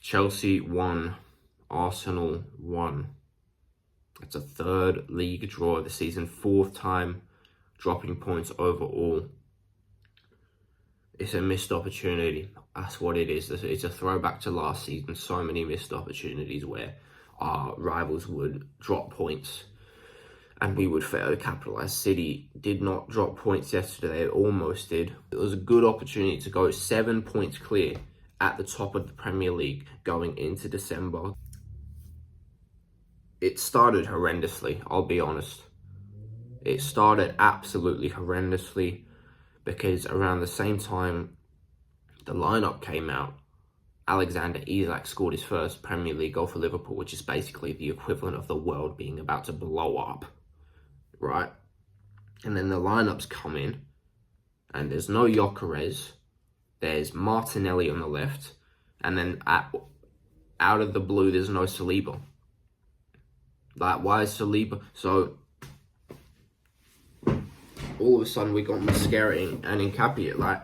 Chelsea won, Arsenal won. It's a third league draw of the season, fourth time dropping points overall. It's a missed opportunity. That's what it is. It's a throwback to last season. So many missed opportunities where our rivals would drop points and we would fail to capitalise. City did not drop points yesterday. They almost did. It was a good opportunity to go 7 points clear at the top of the Premier League going into December. It started horrendously, I'll be honest. It started absolutely horrendously because around the same time the lineup came out, Alexander Isak scored his first Premier League goal for Liverpool, which is basically the equivalent of the world being about to blow up, right? And then the lineups come in, and there's no Gyökeres, there's Martinelli on the left, and then out of the blue, there's no Saliba. Like, why is Saliba? So, all of a sudden, we got Mascherano and Nketiah. Like,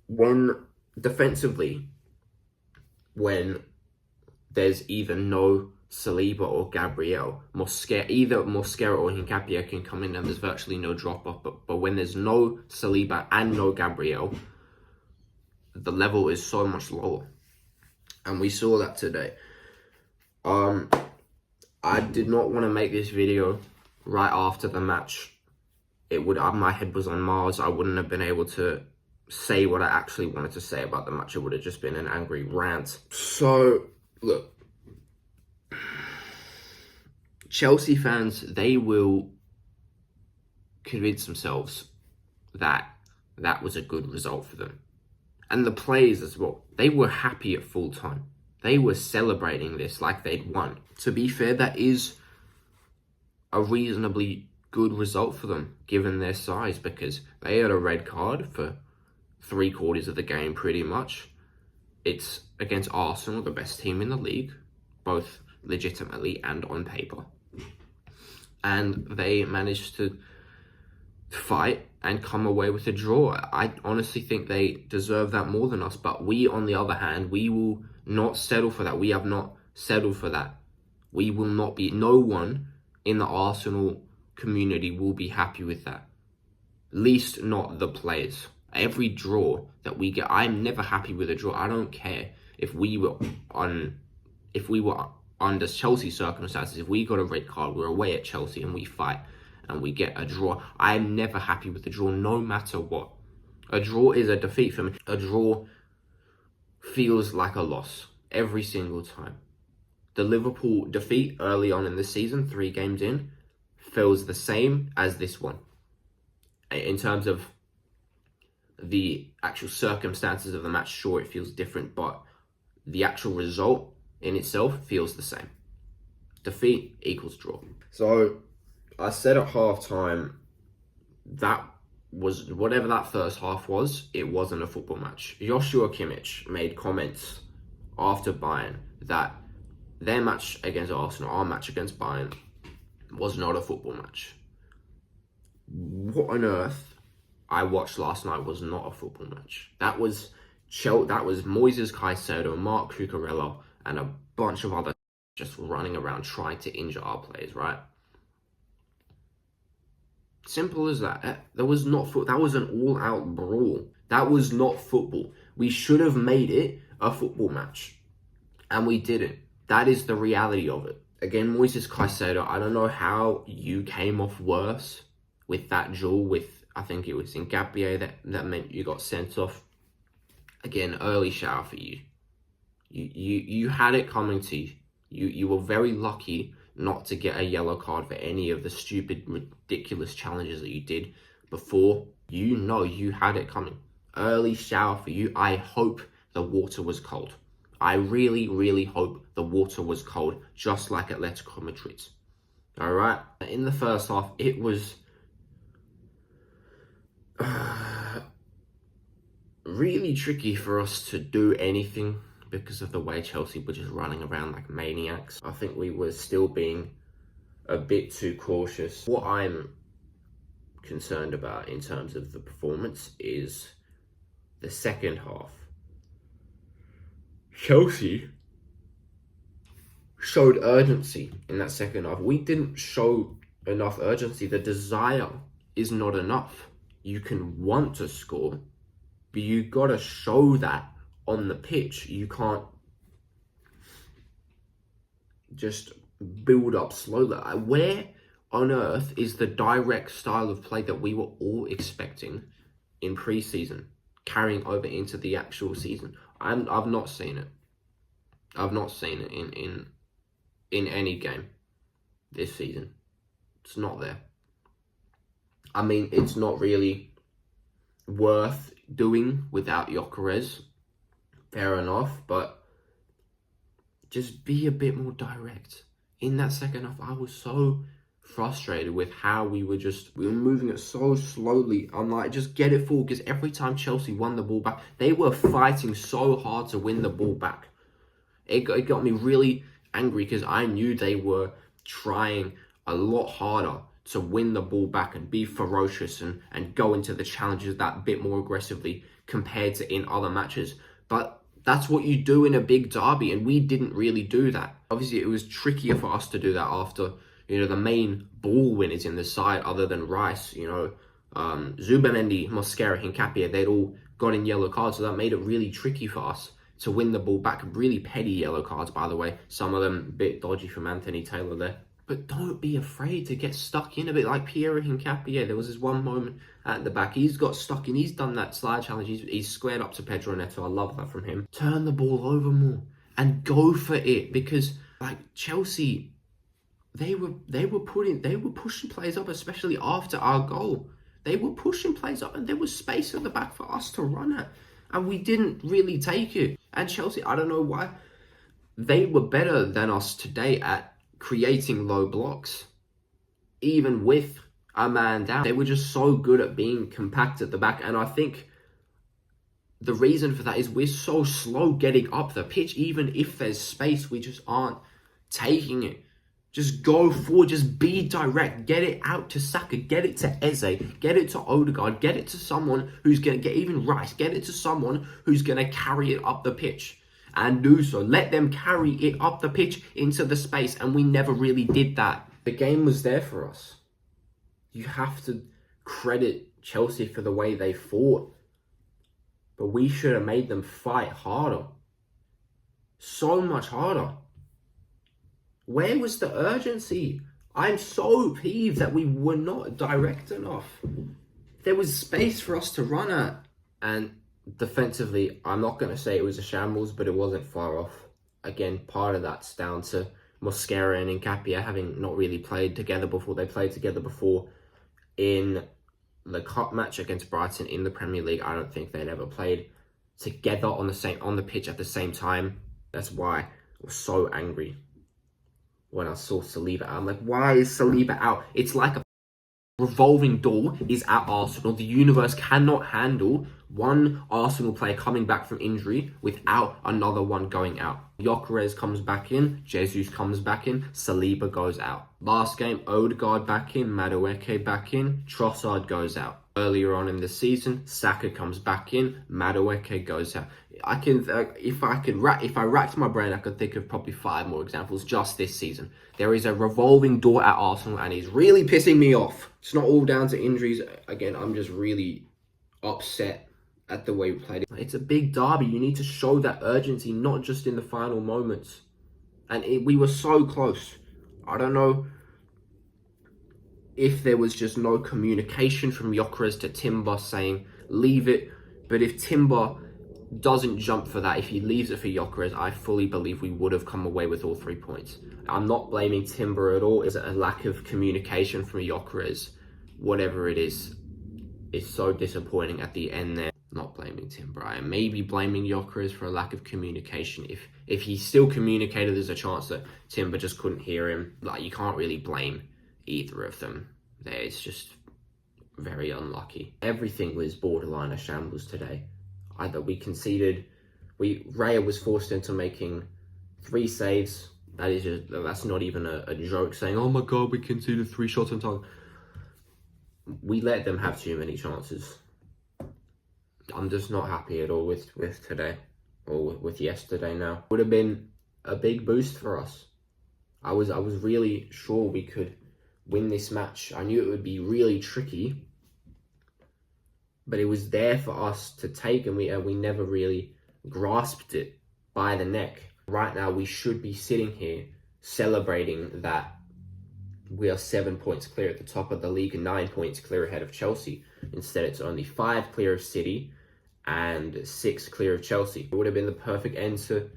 when defensively, when there's either no Saliba or Gabriel, either Mosquera or Nketiah can come in and there's virtually no drop-off. But when there's no Saliba and no Gabriel, the level is so much lower. And we saw that today. I did not want to make this video right after the match. My head was on Mars. I wouldn't have been able to say what I actually wanted to say about the match. It would have just been an angry rant. So, look. Chelsea fans, they will convince themselves that that was a good result for them. And the players as well. They were happy at full time. They were celebrating this like they'd won. To be fair, that is a reasonably good result for them, given their size, because they had a red card for 3/4 of the game, pretty much. It's against Arsenal, the best team in the league, both legitimately and on paper. And they managed to fight and come away with a draw. I honestly think they deserve that more than us, but we, on the other hand, we will not settle for that. We have not settled for that. We will not be, no one in the Arsenal community will be happy with that. Least not the players. Every draw that we get, I'm never happy with a draw. I don't care if we were under Chelsea circumstances, if we got a red card, we're away at Chelsea and we fight and we get a draw. I'm never happy with the draw, no matter what. A draw is a defeat for me. A draw feels like a loss every single time. The Liverpool defeat early on in the season, 3 games in, feels the same as this one. In terms of the actual circumstances of the match, sure, it feels different, but the actual result in itself feels the same. Defeat equals draw. So, I said at halftime that was, whatever that first half was, it wasn't a football match. Joshua Kimmich made comments after Bayern that their match against Arsenal, our match against Bayern, was not a football match. What on earth I watched last night was not a football match. That was Moises Caicedo, Marc Cucurella, and a bunch of other just running around trying to injure our players, right? Simple as that. That was an all-out brawl. That was not football. We should have made it a football match, and we didn't. That is the reality of it. Again, Moises Caicedo, I don't know how you came off worse with that duel with, I think it was Nketiah that meant you got sent off. Again, early shower for you. You had it coming to you. You were very lucky not to get a yellow card for any of the stupid, ridiculous challenges that you did before. You know you had it coming. Early shower for you. I hope the water was cold. I really, really hope the water was cold, just like Atletico Madrid. All right? In the first half, it was really tricky for us to do anything because of the way Chelsea were just running around like maniacs. I think we were still being a bit too cautious. What I'm concerned about in terms of the performance is the second half. Chelsea showed urgency in that second half. We didn't show enough urgency. The desire is not enough. You can want to score, but you gotta show that on the pitch. You can't just build up slowly. Where on earth is the direct style of play that we were all expecting in pre-season carrying over into the actual season? I've not seen it. I've not seen it in any game this season. It's not there. I mean, it's not really worth doing without Gyökeres. Fair enough, but just be a bit more direct. In that second half, I was so frustrated with how we were moving it so slowly. I'm like, just get it forward, because every time Chelsea won the ball back, they were fighting so hard to win the ball back. It got me really angry, because I knew they were trying a lot harder to win the ball back and be ferocious and go into the challenges that bit more aggressively compared to in other matches. But that's what you do in a big derby, and we didn't really do that. Obviously, it was trickier for us to do that after, the main ball winners in the side, other than Rice, Zubimendi, Mosquera, Hincapié, they'd all got in yellow cards, so that made it really tricky for us to win the ball back. Really petty yellow cards, by the way. Some of them a bit dodgy from Anthony Taylor there. But don't be afraid to get stuck in a bit, like Piero Hincapié. There was this one moment at the back. He's got stuck in. He's done that slide challenge. He's squared up to Pedro Neto. I love that from him. Turn the ball over more and go for it, because Chelsea, they were pushing players up, especially after our goal. They were pushing players up, and there was space at the back for us to run at, and we didn't really take it. And Chelsea, I don't know why, they were better than us today at creating low blocks, even with a man down. They were just so good at being compact at the back, and I think the reason for that is we're so slow getting up the pitch. Even if there's space, we just aren't taking it. Just go forward, just be direct, get it out to Saka, get it to Eze, get it to Odegaard, get it to someone who's going to get even Rice, get it to someone who's going to carry it up the pitch. And do so. Let them carry it up the pitch into the space, and we never really did that. The game was there for us. You have to credit Chelsea for the way they fought, but we should have made them fight harder. So much harder. Where was the urgency? I'm so peeved that we were not direct enough. There was space for us to run at, and defensively, I'm not going to say it was a shambles, but it wasn't far off. Again, part of that's down to Mosquera and Hincapié having not really played together before. They played together before in the cup match against Brighton in the Premier League. I don't think they'd ever played together on the pitch at the same time. That's why I was so angry when I saw Saliba. I'm like, why is Saliba out? It's like a revolving door is at Arsenal. The universe cannot handle one Arsenal player coming back from injury without another one going out. Gyökeres comes back in, Jesus comes back in, Saliba goes out. Last game, Odegaard back in, Madueke back in, Trossard goes out. Earlier on in the season, Saka comes back in, Madueke goes out. If I racked my brain, I could think of probably 5 more examples just this season. There is a revolving door at Arsenal, and it's really pissing me off. It's not all down to injuries. Again, I'm just really upset at the way we played it. It's a big derby. You need to show that urgency, not just in the final moments. And we were so close. I don't know if there was just no communication from Gyökeres to Timber saying, leave it. But if Timber doesn't jump for that, if he leaves it for Gyökeres, I fully believe we would have come away with all 3 points. I'm not blaming Timber at all. It's a lack of communication from Gyökeres. Whatever it is, it's so disappointing at the end there. Not blaming Timber. I am maybe blaming Gyökeres for a lack of communication. If he still communicated, there's a chance that Timber just couldn't hear him. You can't really blame either of them. It's just very unlucky. Everything was borderline a shambles today. Either we conceded, Raya was forced into making 3 saves. That's not even a joke saying, oh my god, we conceded 3 shots on target. We let them have too many chances. I'm just not happy at all with today. or with yesterday now, would have been a big boost for us. I was really sure we could win this match. I knew it would be really tricky, but it was there for us to take, and we never really grasped it by the neck. Right now, we should be sitting here celebrating that we are 7 points clear at the top of the league and 9 points clear ahead of Chelsea. Instead, it's only 5 clear of City and 6 clear of Chelsea. It would have been the perfect end to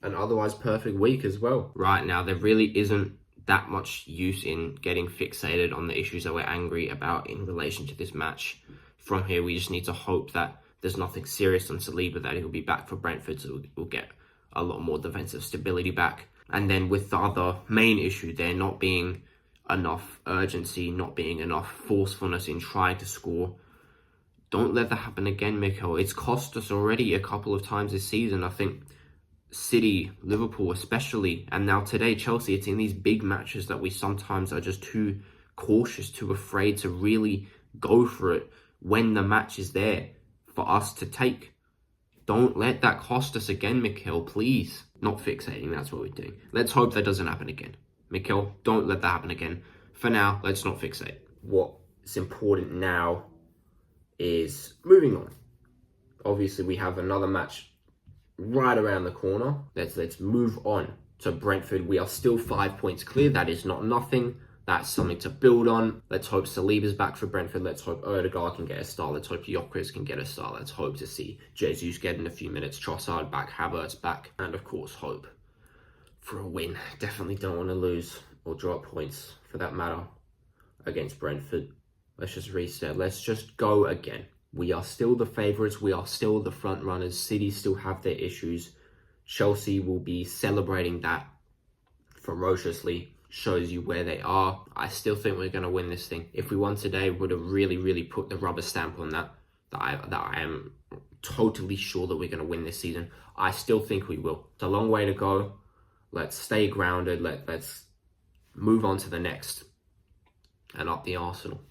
an otherwise perfect week as well. Right now, there really isn't that much use in getting fixated on the issues that we're angry about in relation to this match. From here, we just need to hope that there's nothing serious on Saliba, that he'll be back for Brentford, so we'll get a lot more defensive stability back. And then with the other main issue there not being enough urgency, not being enough forcefulness in trying to score, don't let that happen again, Mikel. It's cost us already a couple of times this season. I think City, Liverpool especially, and now today Chelsea, it's in these big matches that we sometimes are just too cautious, too afraid to really go for it when the match is there for us to take. Don't let that cost us again, Mikel, please. Not fixating, that's what we're doing. Let's hope that doesn't happen again. Mikel, don't let that happen again. For now, let's not fixate. What's important now is moving on. Obviously, we have another match right around the corner. Let's move on to Brentford. We are still 5 points clear. That is not nothing. That's something to build on. Let's hope Saliba's back for Brentford. Let's hope Odegaard can get a start. Let's hope Gyökeres can get a start. Let's hope to see Jesus get in a few minutes. Trossard back, Havertz back. And of course, hope for a win. Definitely don't want to lose or drop points for that matter against Brentford. Let's just reset. Let's just go again. We are still the favourites. We are still the front runners. City still have their issues. Chelsea will be celebrating that ferociously. Shows you where they are. I still think we're going to win this thing. If we won today, we would have really put the rubber stamp on that I am totally sure that we're going to win this season. I still think we will. It's a long way to go. Let's stay grounded. Let's move on to the next and up the Arsenal.